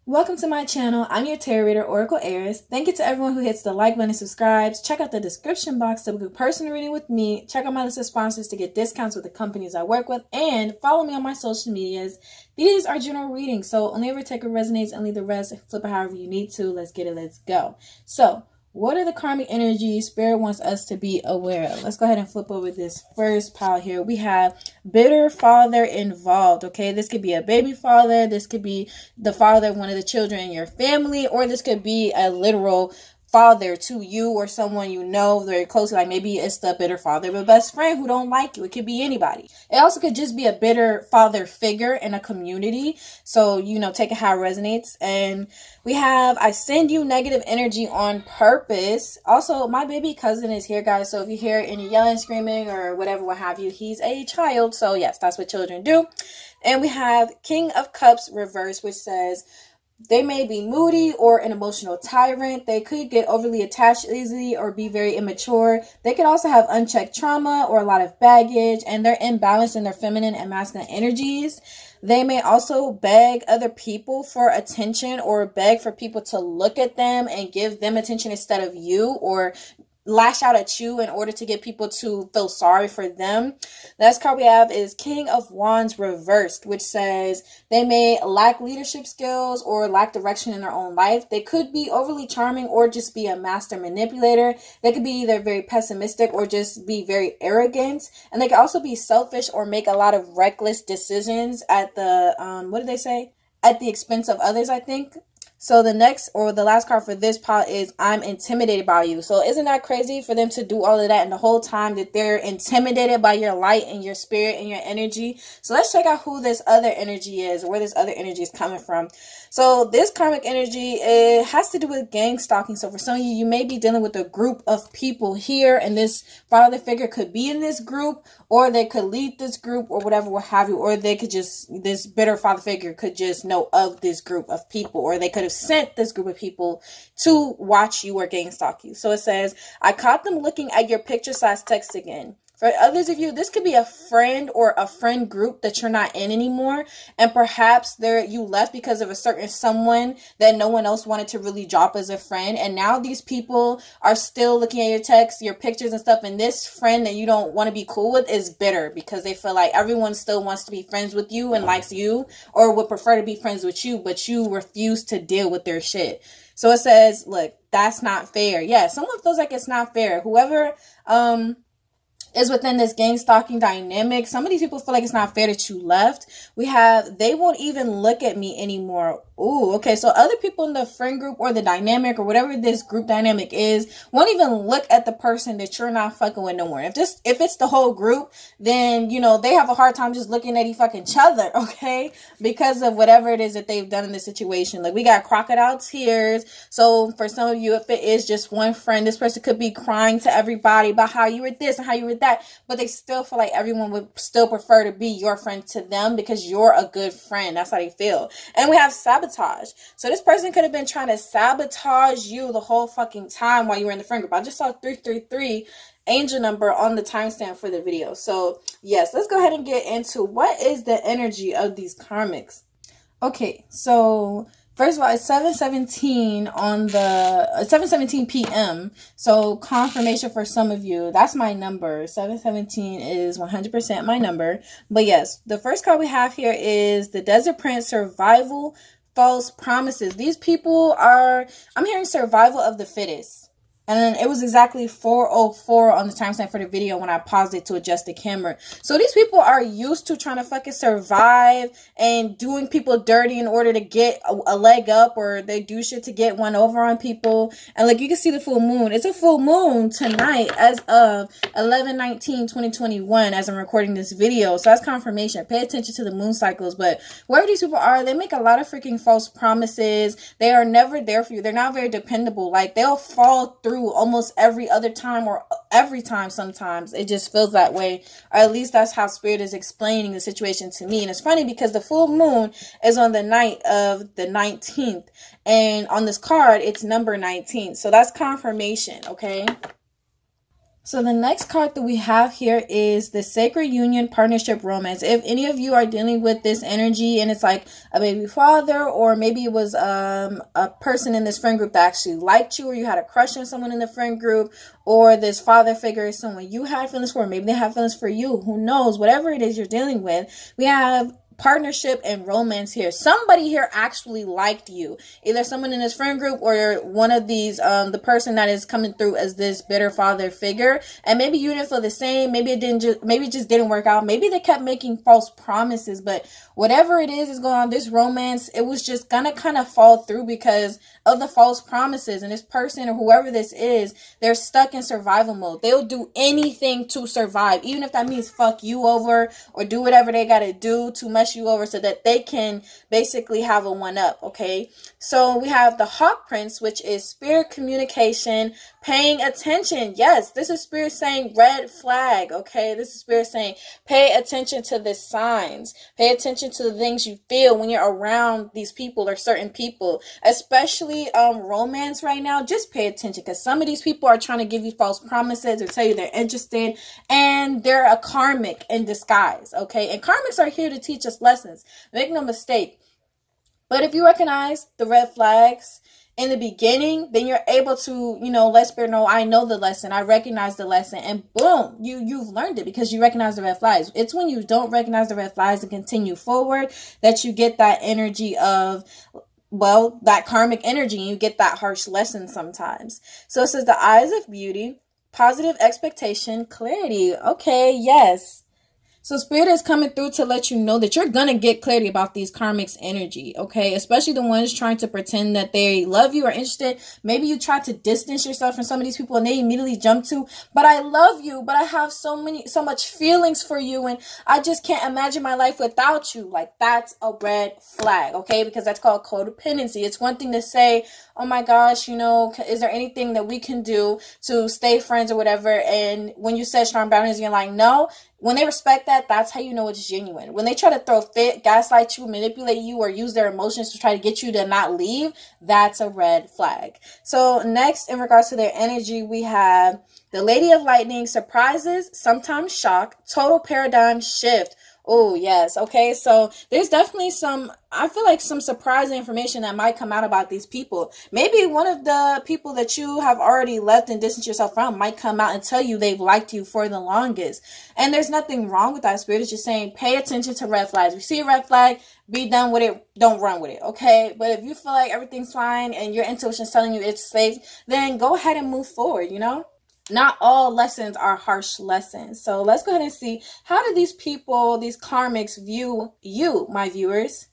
Welcome to my channel. I'm your tarot reader, Oracle Eris. Thank you to everyone who hits the like button and subscribes. Check out the description box to book a personal reading with me. Check out my list of sponsors to get discounts with the companies I work with. And follow me on my social medias. These are general readings, so only ever take what resonates and leave the rest. Flip it however you need to. Let's get it. Let's go. So, what are the karmic energies Spirit wants us to be aware of? Let's go ahead and flip over this first pile here. We have bitter father involved, okay? This could be a baby father. This could be the father of one of the children in your family. Or this could be a literal father to you or someone you know very closely. Like maybe it's the bitter father of a best friend who don't like you. It could be anybody. It also could just be a bitter father figure in a community. So, take it how it resonates. And we have, I send you negative energy on purpose. Also, my baby cousin is here, guys. So if you hear any yelling, screaming, or whatever, what have you, he's a child. So yes, that's what children do. And we have King of Cups reverse, which says, they may be moody or an emotional tyrant. They could get overly attached easily or be very immature. They could also have unchecked trauma or a lot of baggage, and they're imbalanced in their feminine and masculine energies. They may also beg other people for attention or beg for people to look at them and give them attention instead of you, or lash out at you in order to get people to feel sorry for them. The next card we have is King of Wands reversed, which says they may lack leadership skills or lack direction in their own life. They could be overly charming or just be a master manipulator. They could be either very pessimistic or just be very arrogant. And they could also be selfish or make a lot of reckless decisions at the, what did they say? At the expense of others, I think. So the next or the last card for this pile is I'm intimidated by you. So isn't that crazy for them to do all of that and the whole time that they're intimidated by your light and your spirit and your energy? So let's check out who this other energy is, or where this other energy is coming from. So this karmic energy, it has to do with gang stalking. So for some of you, you may be dealing with a group of people here, and this father figure could be in this group, or they could lead this group, or whatever, what have you, or they could just, this bitter father figure could just know of this group of people, or they could have sent this group of people to watch you or gang stalk you. So it says, I caught them looking at your picture / text again. For others of you, this could be a friend or a friend group that you're not in anymore. And perhaps you left because of a certain someone that no one else wanted to really drop as a friend. And now these people are still looking at your texts, your pictures and stuff. And this friend that you don't want to be cool with is bitter because they feel like everyone still wants to be friends with you and likes you, or would prefer to be friends with you, but you refuse to deal with their shit. So it says, look, that's not fair. Yeah, someone feels like it's not fair. Whoever, is within this gang stalking dynamic. Some of these people feel like it's not fair that you left. We have, they won't even look at me anymore. Ooh, okay. So other people in the friend group or the dynamic or whatever this group dynamic is won't even look at the person that you're not fucking with no more. If it's the whole group, then, they have a hard time just looking at each fucking other, okay? Because of whatever it is that they've done in this situation. Like, we got crocodile tears. So for some of you, if it is just one friend, this person could be crying to everybody about how you were this and how you were that, but they still feel like everyone would still prefer to be your friend to them because you're a good friend. That's how they feel. And we have sabotage. So this person could have been trying to sabotage you the whole fucking time while you were in the friend group. I just saw 333 angel number on the timestamp for the video. So yes, let's go ahead and get into what is the energy of these karmics. Okay, so first of all, it's 7:17 on the 7:17 p.m. So confirmation for some of you. That's my number. 7:17 is 100% my number. But yes, the first card we have here is the Desert Prince Survival False Promises. These people are, I'm hearing survival of the fittest. And then it was exactly 4:04 on the timestamp for the video when I paused it to adjust the camera. So these people are used to trying to fucking survive and doing people dirty in order to get a leg up, or they do shit to get one over on people. And like you can see the full moon. It's a full moon tonight as of 11/19/2021 as I'm recording this video. So that's confirmation. Pay attention to the moon cycles. But whoever these people are, they make a lot of freaking false promises. They are never there for you. They're not very dependable. Like, they'll fall through almost every other time, or every time sometimes. It just feels that way, or at least that's how Spirit is explaining the situation to me. And it's funny because the full moon is on the night of the 19th, and on this card it's number 19. So that's confirmation, okay? So the next card that we have here is the Sacred Union Partnership Romance. If any of you are dealing with this energy and it's like a baby father, or maybe it was a person in this friend group that actually liked you, or you had a crush on someone in the friend group, or this father figure is someone you had feelings for, maybe they have feelings for you, who knows, whatever it is you're dealing with, we have partnership and romance here. Somebody here actually liked you, either someone in this friend group or one of these the person that is coming through as this bitter father figure, and maybe you didn't feel the same, maybe it just didn't work out, maybe they kept making false promises, but whatever it is going on, this romance, it was just gonna kind of fall through because of the false promises. And this person or whoever this is, they're stuck in survival mode. They'll do anything to survive, even if that means fuck you over or do whatever they gotta do to mess you over so that they can basically have a one-up. Okay, so we have the Hawk Prince, which is spirit communication, paying attention. Yes, this is spirit saying red flag. Okay, this is spirit saying pay attention to the signs, pay attention to the things you feel when you're around these people or certain people, especially romance right now. Just pay attention, because some of these people are trying to give you false promises or tell you they're interested, and they're a karmic in disguise. Okay, and karmics are here to teach us lessons, make no mistake. But if you recognize the red flags in the beginning, then you're able to, let spirit know, I know the lesson, I recognize the lesson, and boom, you've learned it because you recognize the red flags. It's when you don't recognize the red flags and continue forward that you get that energy of, well, that karmic energy, and you get that harsh lesson sometimes. So it says the eyes of beauty, positive expectation, clarity. Okay, yes. So spirit is coming through to let you know that you're going to get clarity about these karmics energy, okay? Especially the ones trying to pretend that they love you or interested. Maybe you try to distance yourself from some of these people and they immediately jump to, but I love you, but I have so much feelings for you, and I just can't imagine my life without you. Like, that's a red flag, okay? Because that's called codependency. It's one thing to say, oh my gosh, is there anything that we can do to stay friends or whatever? And when you set strong boundaries, you're like, no. When they respect that, that's how you know it's genuine. When they try to throw fit, gaslight you, manipulate you, or use their emotions to try to get you to not leave, that's a red flag. So next, in regards to their energy, we have the Lady of Lightning, surprises, sometimes shock, total paradigm shift. Oh, yes. Okay, so there's definitely some surprising information that might come out about these people. Maybe one of the people that you have already left and distanced yourself from might come out and tell you they've liked you for the longest. And there's nothing wrong with that. Spirit is just saying, pay attention to red flags. If you see a red flag, be done with it. Don't run with it, okay? But if you feel like everything's fine and your intuition is telling you it's safe, then go ahead and move forward, Not all lessons are harsh lessons. So let's go ahead and see, how do these people, these karmics, view you, my viewers?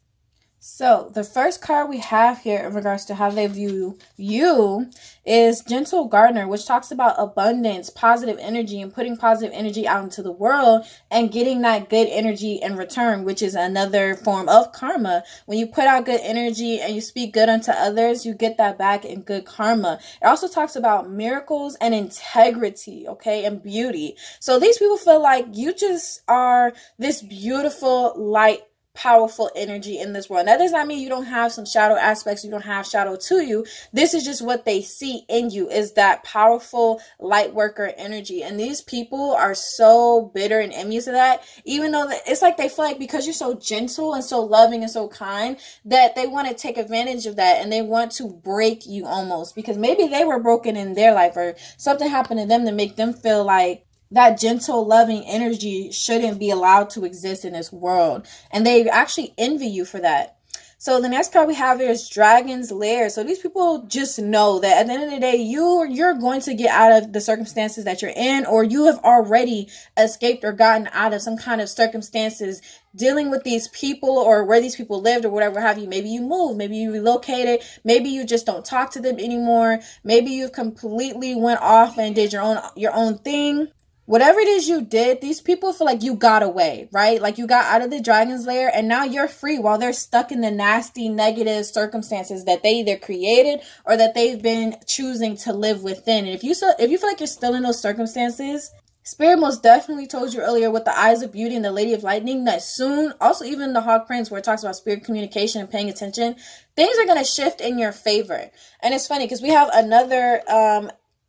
So the first card we have here in regards to how they view you is Gentle Gardener, which talks about abundance, positive energy, and putting positive energy out into the world and getting that good energy in return, which is another form of karma. When you put out good energy and you speak good unto others, you get that back in good karma. It also talks about miracles and integrity, okay, and beauty. So these people feel like you just are this beautiful, light, powerful energy in this world. That does not mean you don't have some shadow aspects, you don't have shadow to you. This is just what they see in you, is that powerful light worker energy. And these people are so bitter and envious of that, even though it's like they feel like because you're so gentle and so loving and so kind, that they want to take advantage of that and they want to break you almost, because maybe they were broken in their life or something happened to them to make them feel like that gentle, loving energy shouldn't be allowed to exist in this world. And they actually envy you for that. So the next card we have here is Dragon's Lair. So these people just know that at the end of the day, you're going to get out of the circumstances that you're in, or you have already escaped or gotten out of some kind of circumstances dealing with these people or where these people lived or whatever have you. Maybe you moved, maybe you relocated, maybe you just don't talk to them anymore. Maybe you completely went off and did your own thing. Whatever it is you did, these people feel like you got away, right? Like you got out of the dragon's lair and now you're free while they're stuck in the nasty, negative circumstances that they either created or that they've been choosing to live within. And if you feel like you're still in those circumstances, Spirit most definitely told you earlier with the eyes of beauty and the Lady of Lightning that soon, also even the Hawk Prince where it talks about spirit communication and paying attention, things are going to shift in your favor. And it's funny because we have another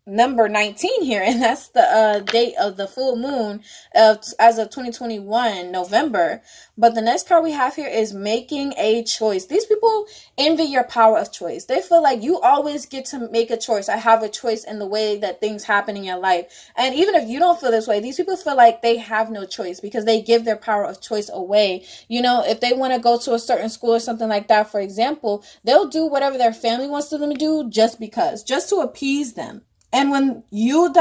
number 19 here, and that's the date of the full moon as of 2021 November. But the next card we have here is making a choice. These people envy your power of choice. They feel like you always get to make a choice. I have a choice in the way that things happen in your life. And even if you don't feel this way, these people feel like they have no choice because they give their power of choice away. You know, if they want to go to a certain school or something like that, for example, they'll do whatever their family wants them to do just to appease them. And when you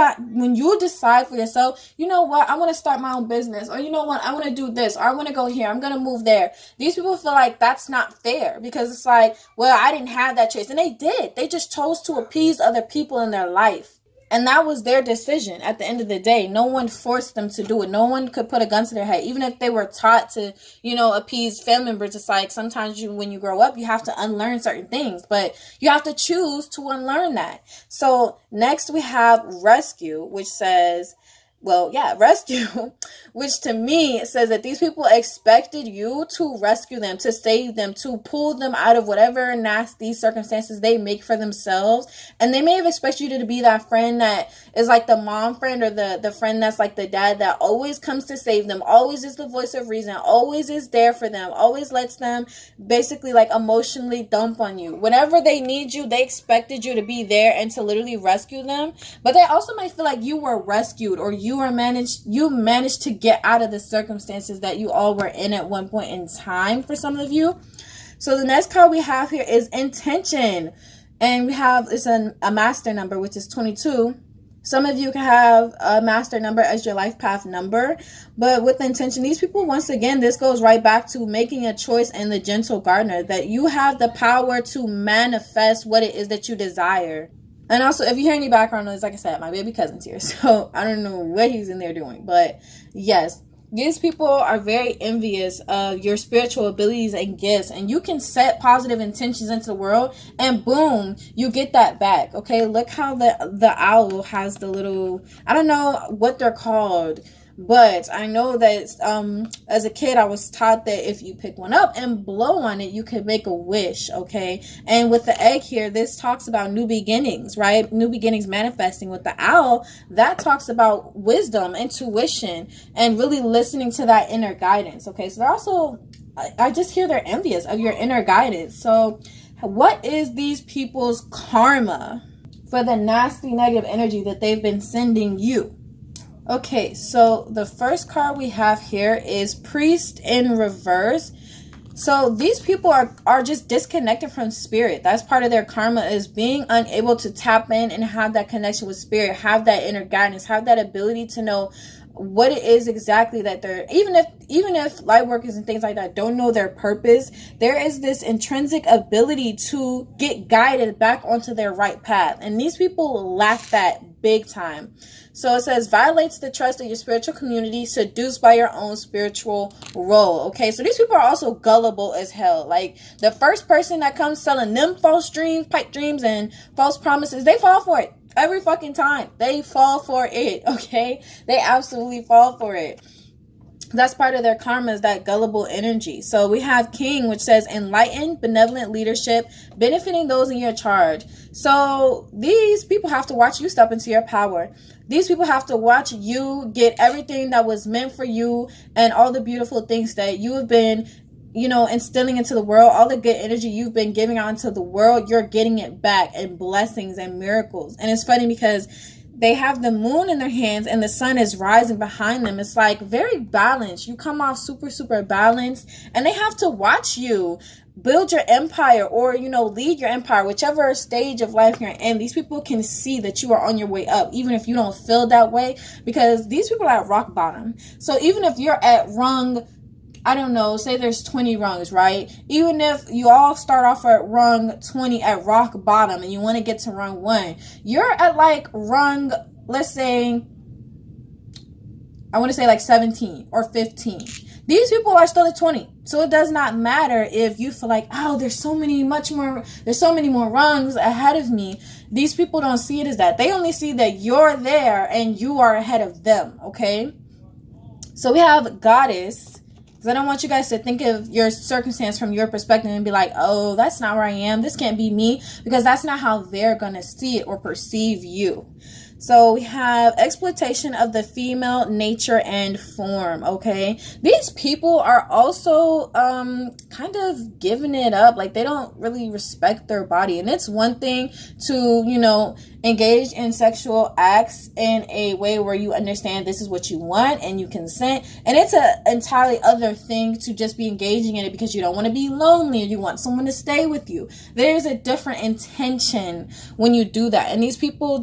decide for yourself, you know what, I want to start my own business, or you know what, I want to do this, or I want to go here, I'm going to move there. These people feel like that's not fair because it's like, well, I didn't have that choice. And they did. They just chose to appease other people in their life. And that was their decision at the end of the day. No one forced them to do it. No one could put a gun to their head. Even if they were taught to, you know, appease family members, it's like sometimes when you grow up, you have to unlearn certain things. But you have to choose to unlearn that. So next we have rescue, which says... rescue, which to me says that these people expected you to rescue them, to save them, to pull them out of whatever nasty circumstances they make for themselves. And they may have expected you to be that friend that is like the mom friend, or the friend that's like the dad that always comes to save them, always is the voice of reason, always is there for them, always lets them basically like emotionally dump on you. Whenever they need you, they expected you to be there and to literally rescue them. But they also might feel like you were rescued, or you managed to get out of the circumstances that you all were in at one point in time for some of you. So the next card we have here is intention. And we have, it's a master number, which is 22. Some of you can have a master number as your life path number. But with intention, these people, once again, this goes right back to making a choice in the gentle gardener, that you have the power to manifest what it is that you desire. And also, if you hear any background noise, like I said, my baby cousin's here, so I don't know what he's in there doing. But yes, these people are very envious of your spiritual abilities and gifts, and you can set positive intentions into the world, and boom, you get that back. Okay, look how the owl has the little, I don't know what they're called, but I know that as a kid, I was taught that if you pick one up and blow on it, you could make a wish, okay? And with the egg here, this talks about new beginnings, right? New beginnings manifesting. With the owl, that talks about wisdom, intuition, and really listening to that inner guidance, okay? So they're also, I just hear they're envious of your inner guidance. So what is these people's karma for the nasty negative energy that they've been sending you? Okay, so the first card we have here is Priest in reverse. So these people are just disconnected from spirit. That's part of their karma, is being unable to tap in and have that connection with spirit, have that inner guidance, have that ability to know what it is exactly that they're, even if light workers and things like that don't know their purpose, there is this intrinsic ability to get guided back onto their right path. And these people lack that big time. So it says, violates the trust of your spiritual community, seduced by your own spiritual role. Okay, so these people are also gullible as hell. Like, the first person that comes selling them false dreams, pipe dreams, and false promises, they fall for it. Every fucking time. They fall for it, okay? They absolutely fall for it. That's part of their karma, is that gullible energy. So we have King, which says enlightened, benevolent leadership, benefiting those in your charge. So these people have to watch you step into your power. These people have to watch you get everything that was meant for you, and all the beautiful things that you have been, you know, instilling into the world, all the good energy you've been giving out into the world, you're getting it back in blessings and miracles. And it's funny because they have the moon in their hands and the sun is rising behind them. It's like very balanced. You come off super, super balanced, and they have to watch you build your empire, or, you know, lead your empire, whichever stage of life you're in. These people can see that you are on your way up, even if you don't feel that way, because these people are at rock bottom. So even if you're at rung, I don't know, say there's 20 rungs, right? Even if you all start off at rung 20 at rock bottom and you want to get to rung 1, you're at like rung, let's say, I want to say like 17 or 15. These people are still at 20. So it does not matter if you feel like, oh, there's so many more rungs ahead of me. These people don't see it as that. They only see that you're there and you are ahead of them, okay? So we have Goddess. Because I don't want you guys to think of your circumstance from your perspective and be like, oh, that's not where I am. This can't be me. Because that's not how they're going to see it or perceive you. So we have exploitation of the female nature and form, okay? These people are also kind of giving it up. Like, they don't really respect their body. And it's one thing to, you know, engage in sexual acts in a way where you understand this is what you want and you consent. And it's an entirely other thing to just be engaging in it because you don't want to be lonely or you want someone to stay with you. There's a different intention when you do that. And these people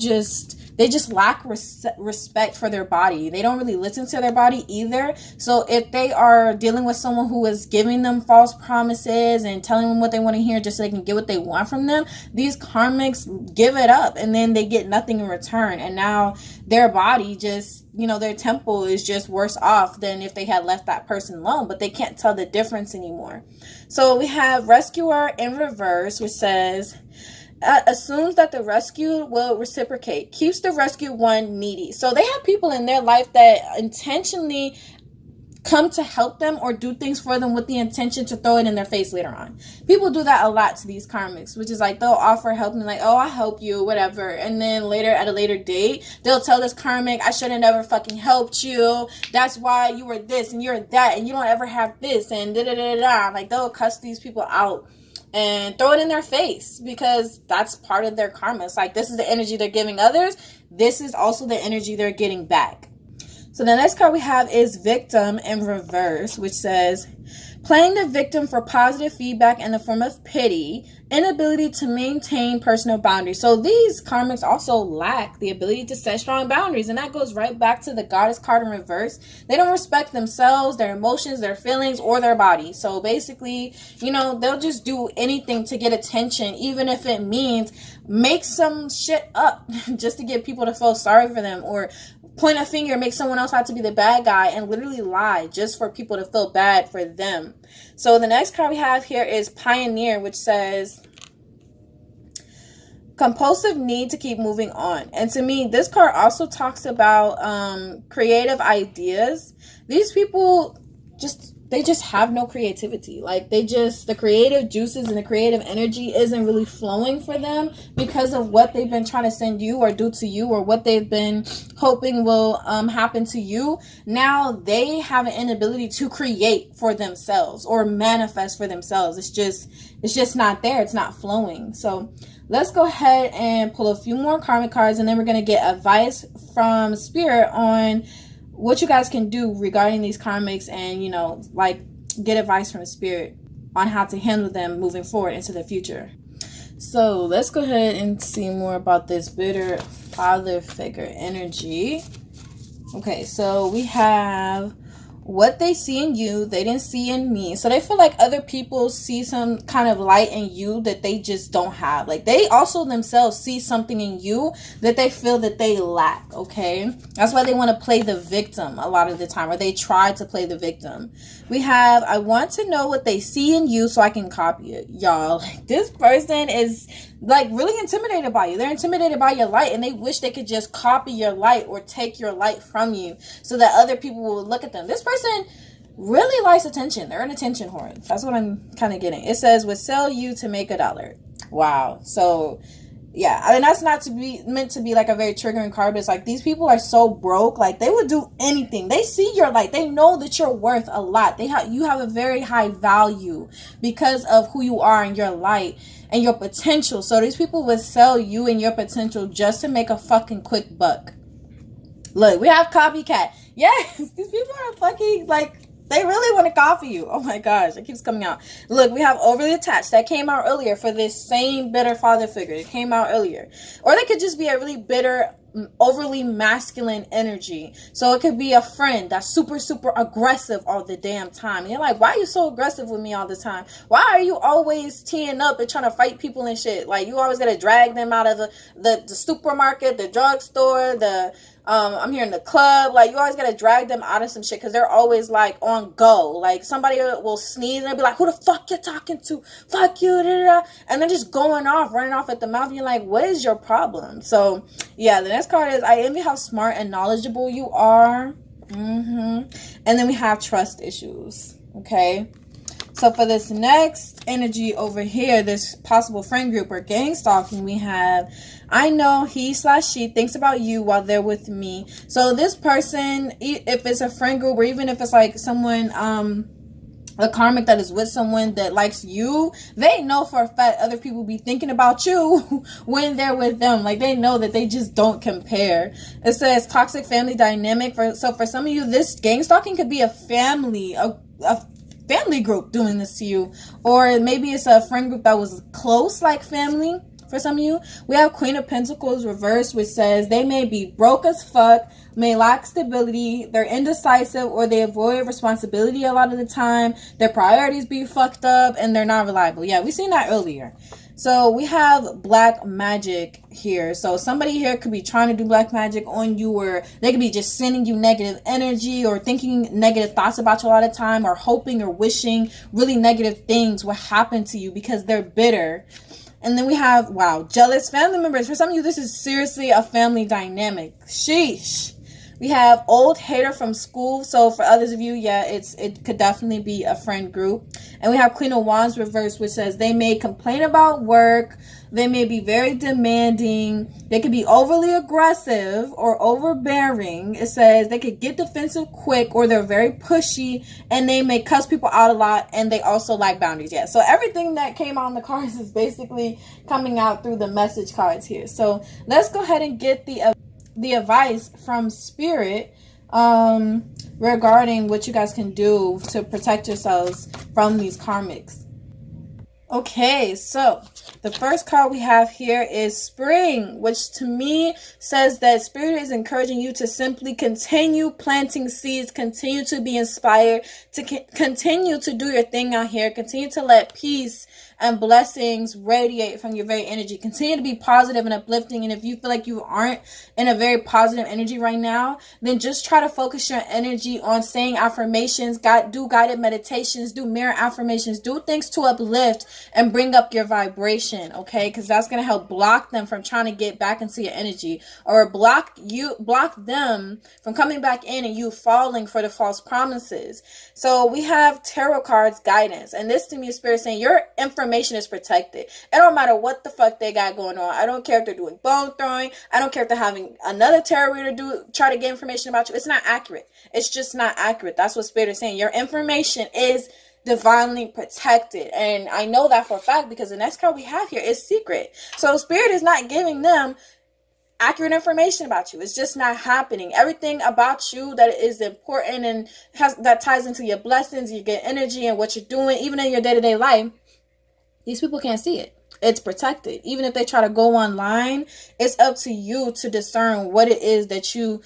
they just lack respect for their body. They don't really listen to their body either. So if they are dealing with someone who is giving them false promises and telling them what they want to hear just so they can get what they want from them, these karmics give it up and then they get nothing in return. And now their body just, you know, their temple is just worse off than if they had left that person alone, but they can't tell the difference anymore. So we have rescuer in reverse, which says, assumes that the rescued will reciprocate, keeps the rescued one needy. So they have people in their life that intentionally come to help them or do things for them with the intention to throw it in their face later on. People do that a lot to these karmics, which is like they'll offer help and like, oh, I'll help you, whatever. And then later, at a later date, they'll tell this karmic, I should have never fucking helped you. That's why you were this and you're that and you don't ever have this and da-da-da-da-da. Like, they'll cuss these people out and throw it in their face because that's part of their karma. It's like, this is the energy they're giving others. This is also the energy they're getting back. So the next card we have is victim in reverse, which says, playing the victim for positive feedback in the form of pity, inability to maintain personal boundaries. So these karmics also lack the ability to set strong boundaries. And that goes right back to the goddess card in reverse. They don't respect themselves, their emotions, their feelings, or their body. So basically, you know, they'll just do anything to get attention, even if it means make some shit up just to get people to feel sorry for them, or point a finger, make someone else out to be the bad guy, and literally lie just for people to feel bad for them. So the next card we have here is Pioneer, which says compulsive need to keep moving on. And to me, this card also talks about creative ideas. These people they just have no creativity. Like, the creative juices and the creative energy isn't really flowing for them because of what they've been trying to send you or do to you, or what they've been hoping will happen to you. Now they have an inability to create for themselves or manifest for themselves. It's just not there. It's not flowing. So let's go ahead and pull a few more karmic cards, and then we're going to get advice from Spirit on what you guys can do regarding these karmics, and, you know, like, get advice from the Spirit on how to handle them moving forward into the future. So let's go ahead and see more about this bitter father figure energy. Okay, so we have what they see in you, they didn't see in me. So they feel like other people see some kind of light in you that they just don't have. Like, they also themselves see something in you that they feel that they lack, okay? That's why they want to play the victim a lot of the time, or they try to play the victim. We have, I want to know what they see in you so I can copy it. Y'all, like, this person is like really intimidated by you. They're intimidated by your light, and they wish they could just copy your light or take your light from you so that other people will look at them. This person really likes attention. They're an attention whore. That's what I'm kind of getting. It says, would sell you to make $1. Wow. So yeah, I mean, that's not to be meant to be like a very triggering card, but it's like, these people are so broke, like, they would do anything. They see your light. They know that you're worth a lot. You have a very high value because of who you are and your light and your potential. So these people would sell you and your potential just to make a fucking quick buck. Look, we have copycat. Yes, these people are fucking, like, they really want to copy you. Oh my gosh, it keeps coming out. Look, we have overly attached. That came out earlier for this same bitter father figure. It came out earlier. Or they could just be a really bitter, overly masculine energy. So it could be a friend that's super, super aggressive all the damn time. And you're like, why are you so aggressive with me all the time? Why are you always teeing up and trying to fight people and shit? Like, you always got to drag them out of the supermarket, the drugstore, I'm here in the club. Like, you always gotta drag them out of some shit because they're always like on go. Like, somebody will sneeze and they'll be like, who the fuck you talking to? Fuck you, da, da, da. And they're just going off, running off at the mouth. And you're like, what is your problem? So yeah, the next card is, I envy how smart and knowledgeable you are. And then we have trust issues. Okay. So for this next energy over here, this possible friend group or gang stalking, we have, I know he/she thinks about you while they're with me. So this person, if it's a friend group or even if it's like someone, a karmic that is with someone that likes you, they know for a fact other people be thinking about you when they're with them. Like, they know that they just don't compare. It says toxic family dynamic. So for some of you, this gang stalking could be a family, a family group doing this to you, or maybe it's a friend group that was close, like family. For some of you, we have Queen of Pentacles reversed, which says they may be broke as fuck, may lack stability, they're indecisive, or they avoid responsibility a lot of the time, their priorities be fucked up, and they're not reliable. Yeah, we seen that earlier. So we have black magic here. So somebody here could be trying to do black magic on you, or they could be just sending you negative energy or thinking negative thoughts about you a lot of the time, or hoping or wishing really negative things will happen to you because they're bitter. And then we have, wow, jealous family members. For some of you, this is seriously a family dynamic. Sheesh. We have old hater from school. So for others of you, yeah, it could definitely be a friend group. And we have Queen of Wands reversed, which says they may complain about work. They may be very demanding. They could be overly aggressive or overbearing. It says they could get defensive quick, or they're very pushy, and they may cuss people out a lot, and they also lack boundaries. Yeah, so everything that came out in the cards is basically coming out through the message cards here. So let's go ahead and get the advice from Spirit regarding what you guys can do to protect yourselves from these karmics. Okay, so the first card we have here is Spring, which to me says that Spirit is encouraging you to simply continue planting seeds, continue to be inspired, to continue to do your thing out here, continue to let peace and blessings radiate from your very energy. Continue to be positive and uplifting. And if you feel like you aren't in a very positive energy right now, then just try to focus your energy on saying affirmations, do guided meditations, do mirror affirmations, do things to uplift and bring up your vibration, okay? Because that's going to help block them from trying to get back into your energy, or block them from coming back in and you falling for the false promises. So we have tarot cards guidance, and this to me is Spirit saying your information is protected. It don't matter what the fuck they got going on. I don't care if they're doing bone throwing. I don't care if they're having another tarot reader try to get information about you. It's not accurate. It's just not accurate. That's what Spirit is saying. Your information is divinely protected, and I know that for a fact because the next card we have here is Secret. So Spirit is not giving them accurate information about you. It's just not happening. Everything about you that is important and that ties into your blessings, you get energy, and what you're doing, even in your day-to-day life, these people can't see it. It's protected. Even if they try to go online, it's up to you to discern what it is that you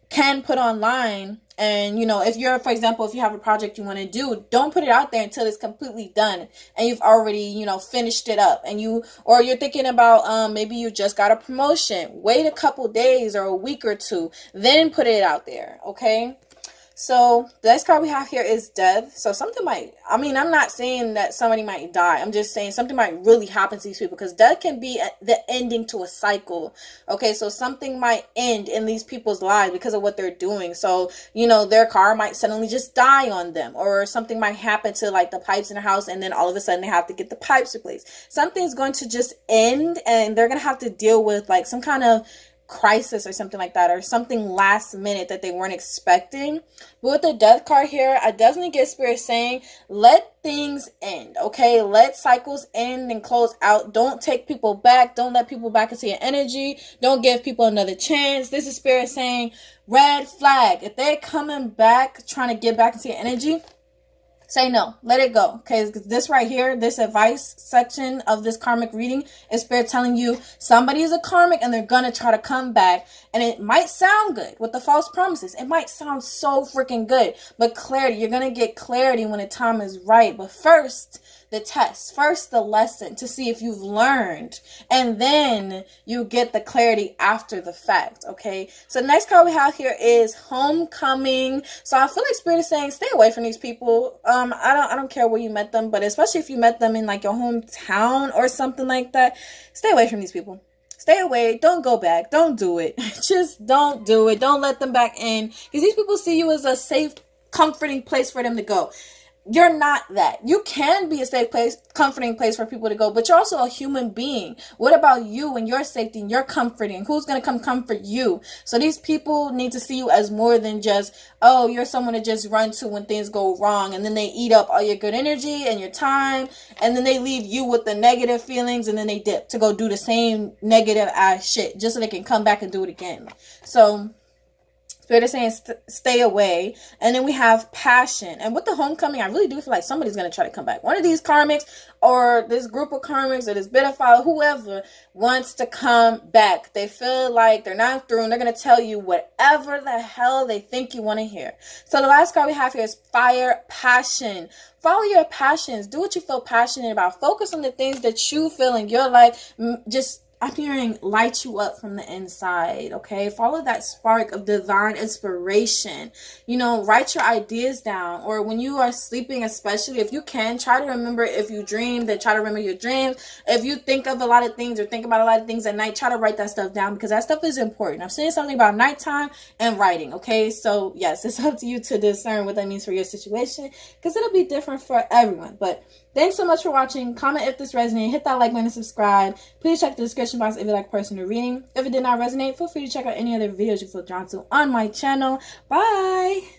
can put online. And, you know, if you're, for example, if you have a project you want to do, don't put it out there until it's completely done and you've already, you know, finished it up. And or you're thinking about maybe you just got a promotion. Wait a couple days or a week or two, then put it out there. Okay. So the next card we have here is Death. So something I'm not saying that somebody might die. I'm just saying something might really happen to these people, because death can be the ending to a cycle. Okay, so something might end in these people's lives because of what they're doing. So, you know, their car might suddenly just die on them, or something might happen to like the pipes in the house, and then all of a sudden they have to get the pipes replaced. Something's going to just end, and they're going to have to deal with like some kind of crisis or something like that, or something last minute that they weren't expecting. But with the Death card here, I definitely get Spirit saying let things end. Okay, let cycles end and close out. Don't take people back. Don't let people back into your energy. Don't give people another chance. This is Spirit saying red flag. If they're coming back trying to get back into your energy, say no. Let it go. Okay, this right here, this advice section of this karmic reading is Spirit telling you somebody is a karmic and they're going to try to come back. And it might sound good with the false promises. It might sound so freaking good. But clarity, you're going to get clarity when the time is right. But first, the test. First, the lesson to see if you've learned. And then you get the clarity after the fact. Okay, so the next card we have here is Homecoming. So I feel like Spirit is saying stay away from these people. I don't care where you met them, but especially if you met them in like your hometown or something like that, stay away from these people. Stay away. Don't go back. Don't do it. Just don't do it. Don't let them back in, because these people see you as a safe, comforting place for them to go. you're not that. You can be a safe place, comforting place for people to go, but you're also a human being. What about you and your safety and your comforting? Who's going to come comfort you? So these people need to see you as more than just, oh, you're someone to just run to when things go wrong, and then they eat up all your good energy and your time, and then they leave you with the negative feelings, and then they dip to go do the same negative ass shit just so they can come back and do it again. So Spirit is saying stay away. And then we have passion. And with the homecoming, I really do feel like somebody's going to try to come back. One of these karmics or this group of karmics or this pedophile, whoever wants to come back. They feel like they're not through and they're going to tell you whatever the hell they think you want to hear. So the last card we have here is fire, passion. Follow your passions. Do what you feel passionate about. Focus on the things that you feel in your life. Just I'm hearing light you up from the inside, okay? Follow that spark of divine inspiration. You know, write your ideas down. Or when you are sleeping, especially, if you can, try to remember. If you dream, then try to remember your dreams. If you think of a lot of things or think about a lot of things at night, try to write that stuff down because that stuff is important. I'm saying something about nighttime and writing, okay? So, yes, it's up to you to discern what that means for your situation because it'll be different for everyone. But thanks so much for watching. Comment if this resonated. Hit that like button and subscribe. Please check the description box if you like personal reading. If it did not resonate, feel free to check out any other videos you feel drawn to on my channel. Bye!